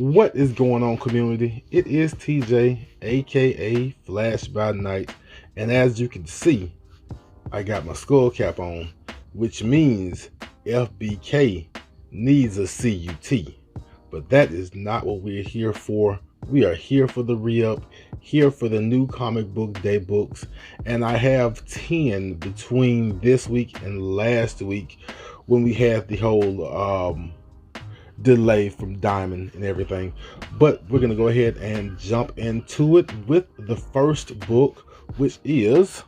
What is going on, community? It is TJ, aka Flash by Night, and as you can see, I got my skull cap on, which means FBK needs a CUT. But that is not what we're here for. We are here for the re-up, here for the new comic book day books, and I have 10 between this week and last week when we had the whole delay from Diamond and everything. But we're gonna go ahead and jump into it with the first book, which is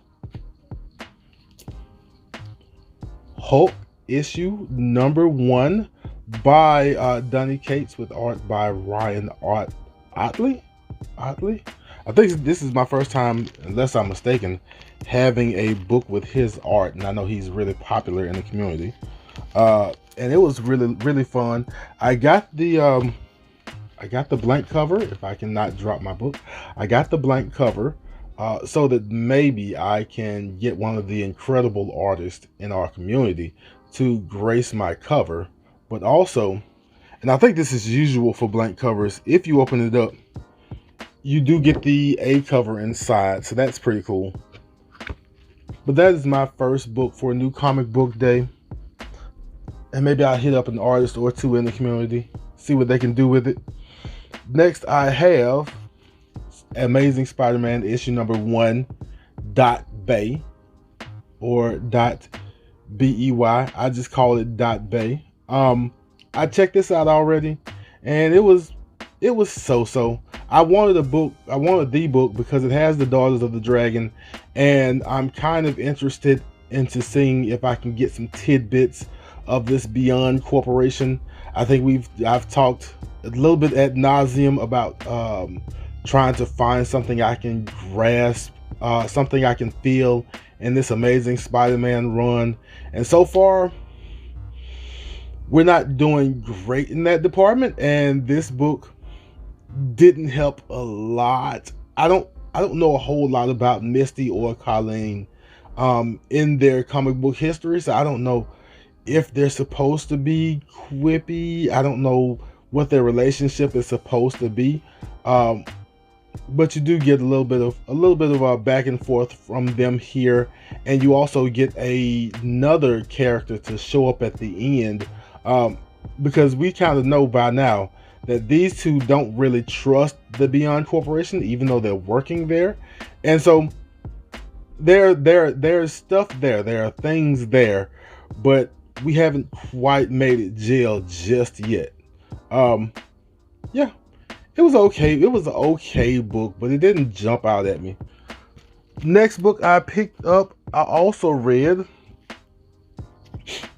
Hulk issue number 1 by Donny Cates with art by Ryan Ottley. I think this is my first time, unless I'm mistaken, having a book with his art, and I know he's really popular in the community. And it was really fun. I got the blank cover. If I cannot drop my book, I got the blank cover so that maybe I can get one of the incredible artists in our community to grace my cover. But also, and I think this is usual for blank covers, if you open it up, you do get the A cover inside, so that's pretty cool. But that is my first book for a new comic book day. And maybe I'll hit up an artist or two in the community, see what they can do with it. Next, I have Amazing Spider-Man issue number 1, .bay or .bey. I just call it .bay. I checked this out already, and it was so-so. I wanted the book because it has the Daughters of the Dragon, and I'm kind of interested into seeing if I can get some tidbits of this Beyond Corporation. I think I've talked a little bit ad nauseum about trying to find something I can grasp, something I can feel in this Amazing Spider-Man run. And so far, we're not doing great in that department, and this book didn't help a lot. I don't know a whole lot about Misty or Colleen in their comic book history, so I don't know if they're supposed to be quippy. I don't know what their relationship is supposed to be, but you do get a little bit of a back and forth from them here, and you also get another character to show up at the end, because we kind of know by now that these two don't really trust the Beyond Corporation, even though they're working there, and so there's stuff there. There are things there, but we haven't quite made it jail just yet. Yeah, it was okay. It was an okay book, but it didn't jump out at me. Next book I picked up, I also read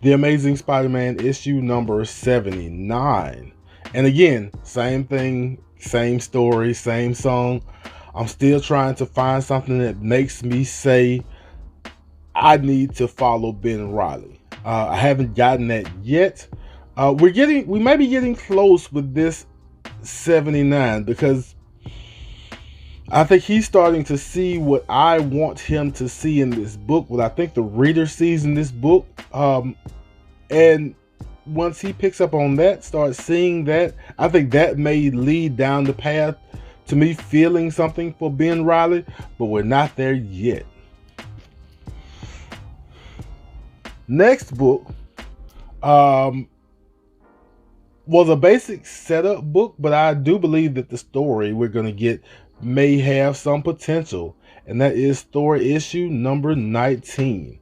The Amazing Spider-Man issue number 79. And again, same thing, same story, same song. I'm still trying to find something that makes me say I need to follow Ben Reilly. I haven't gotten that yet. We may be getting close with this 79, because I think he's starting to see what I want him to see in this book, what I think the reader sees in this book. And once he picks up on that, starts seeing that, I think that may lead down the path to me feeling something for Ben Reilly, but we're not there yet. Next book was a basic setup book, but I do believe that the story we're going to get may have some potential, and that is Thor issue number 19.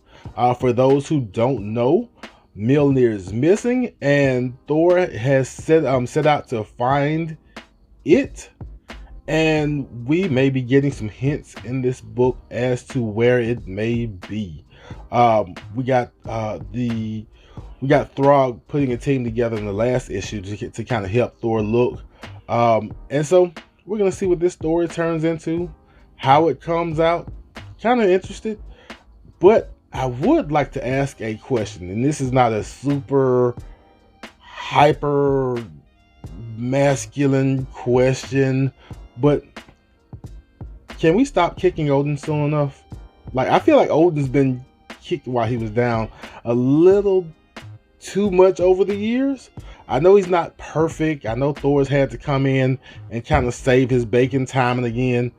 For those who don't know, Mjolnir is missing, and Thor has set out to find it, and we may be getting some hints in this book as to where it may be. We got Throg putting a team together in the last issue to kind of help Thor look, and so we're gonna see what this story turns into, how it comes out. Kind of interested, but I would like to ask a question, and this is not a super hyper masculine question, but can we stop kicking Odin soon enough? Like, I feel like Odin's been kicked while he was down a little too much over the years. I know he's not perfect. I know Thor's had to come in and kind of save his bacon time and again.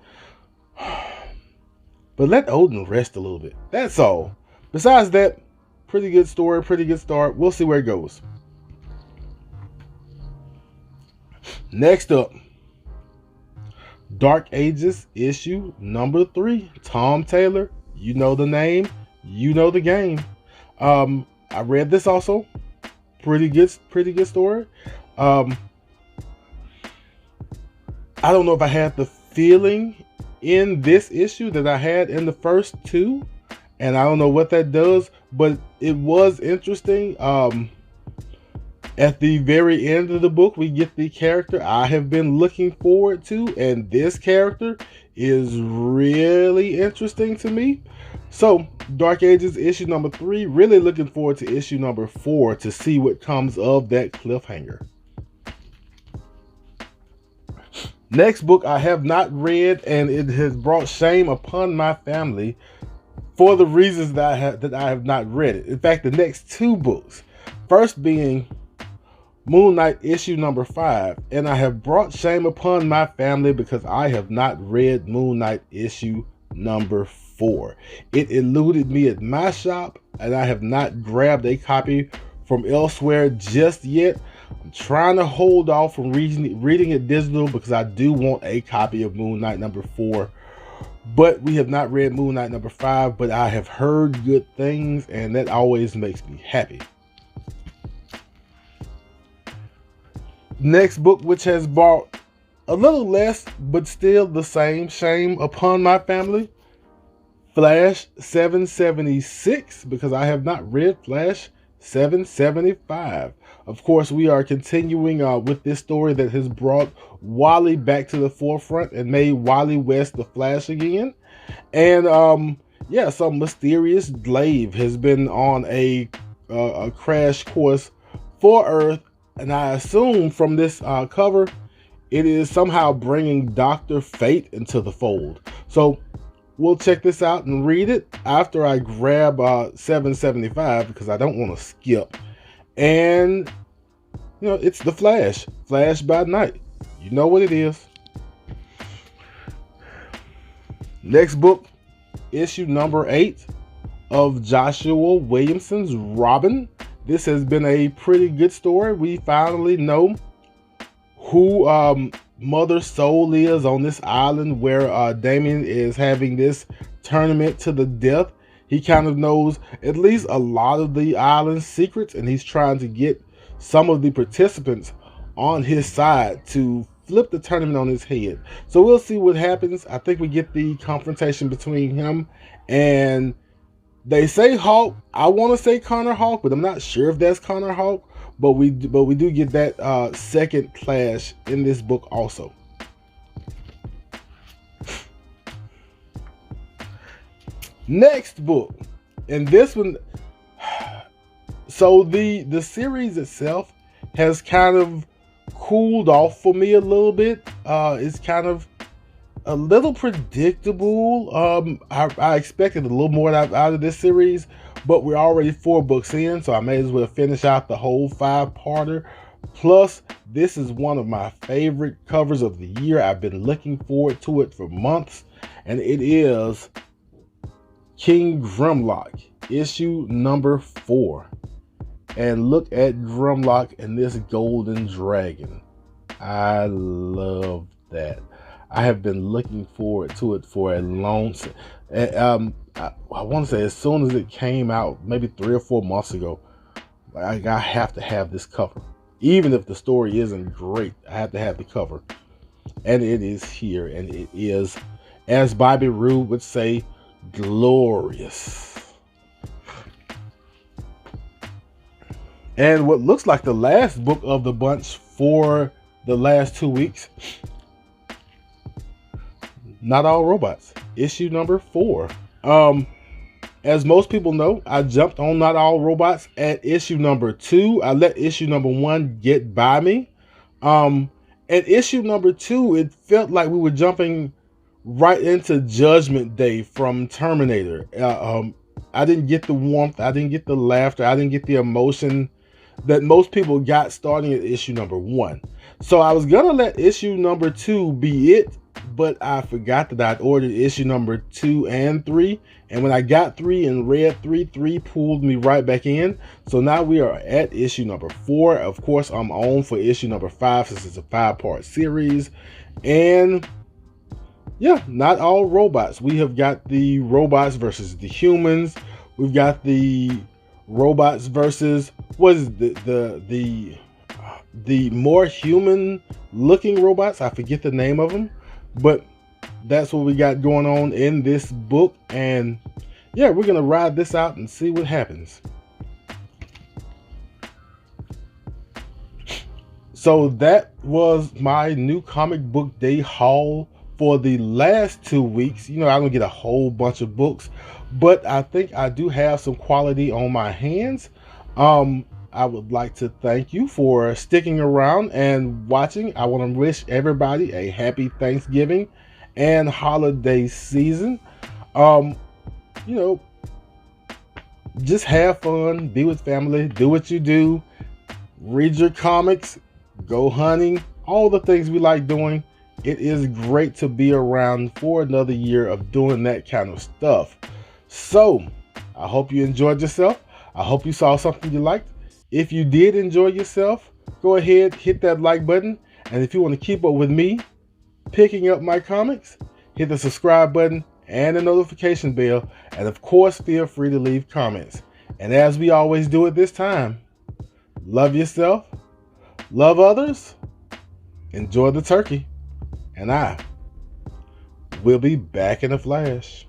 But let Odin rest a little bit. That's all. Besides that, pretty good story, pretty good start. We'll see where it goes. Next up, Dark Ages issue number 3. Tom Taylor, you know the name, you know the game. I read this also. Pretty good story. I don't know if I had the feeling in this issue that I had in the first 2, and I don't know what that does, but it was interesting. At the very end of the book, we get the character I have been looking forward to, and this character is really interesting to me. So, Dark Ages issue number 3, really looking forward to issue number 4 to see what comes of that cliffhanger. Next book I have not read, and it has brought shame upon my family for the reasons that I have not read it. In fact, the next 2 books, first being Moon Knight issue number 5, and I have brought shame upon my family because I have not read Moon Knight issue number 4. It eluded me at my shop, and I have not grabbed a copy from elsewhere just yet. I'm trying to hold off from reading it digital because I do want a copy of Moon Knight number 4. But we have not read Moon Knight number 5, but I have heard good things, and that always makes me happy. Next book, which has brought a little less, but still the same shame upon my family, Flash 776, because I have not read Flash 775. Of course, we are continuing with this story that has brought Wally back to the forefront and made Wally West the Flash again. And yeah, some mysterious glaive has been on a crash course for Earth. And I assume from this cover, it is somehow bringing Dr. Fate into the fold. So we'll check this out and read it after I grab 775 because I don't want to skip. And, you know, it's the Flash. Flash by night. You know what it is. Next book, issue number 8 of Joshua Williamson's Robin. This has been a pretty good story. We finally know who Mother Soul is on this island where Damian is having this tournament to the death. He kind of knows at least a lot of the island's secrets, and he's trying to get some of the participants on his side to flip the tournament on his head. So we'll see what happens. I think we get the confrontation between him and, they say Hulk. I want to say Connor Hulk, but I'm not sure if that's Connor Hulk. But we do get that second clash in this book also. Next book, and this one. So the series itself has kind of cooled off for me a little bit. It's kind of a little predictable. I expected a little more out of this series, but we're already 4 books in, so I may as well finish out the whole 5-parter. Plus, this is one of my favorite covers of the year. I've been looking forward to it for months, and it is King Grimlock, issue number 4. And look at Grimlock and this golden dragon. I love that. I have been looking forward to it for a long time. I want to say as soon as it came out, maybe 3 or 4 months ago, I have to have this cover. Even if the story isn't great, I have to have the cover. And it is here, and it is, as Bobby Roode would say, glorious. And what looks like the last book of the bunch for the last 2 weeks, Not All Robots, issue number 4. As most people know, I jumped on Not All Robots at issue number 2. I let issue number 1 get by me. At issue number 2, it felt like we were jumping right into Judgment Day from Terminator. I didn't get the warmth. I didn't get the laughter. I didn't get the emotion that most people got starting at issue number 1. So I was gonna let issue number 2 be it, but I forgot that I'd ordered issue number 2 and 3. And when I got 3 and read 3 pulled me right back in. So now we are at issue number 4. Of course, I'm on for issue number 5 since it's a 5-part series. And yeah, not all robots. We have got the robots versus the humans. We've got the robots versus what is the more human looking robots. I forget the name of them, but that's what we got going on in this book. And yeah, we're gonna ride this out and see what happens. So that was my new comic book day haul for the last 2 weeks. You know, I don't get a whole bunch of books, but I think I do have some quality on my hands. I would like to thank you for sticking around and watching. I want to wish everybody a happy Thanksgiving and holiday season. You know, just have fun, be with family, do what you do, read your comics, go hunting, all the things we like doing. It is great to be around for another year of doing that kind of stuff. So I hope you enjoyed yourself. I hope you saw something you liked. If you did enjoy yourself, go ahead, hit that like button. And if you want to keep up with me picking up my comics, hit the subscribe button and the notification bell. And of course, feel free to leave comments. And as we always do at this time, love yourself, love others, enjoy the turkey, and I will be back in a flash.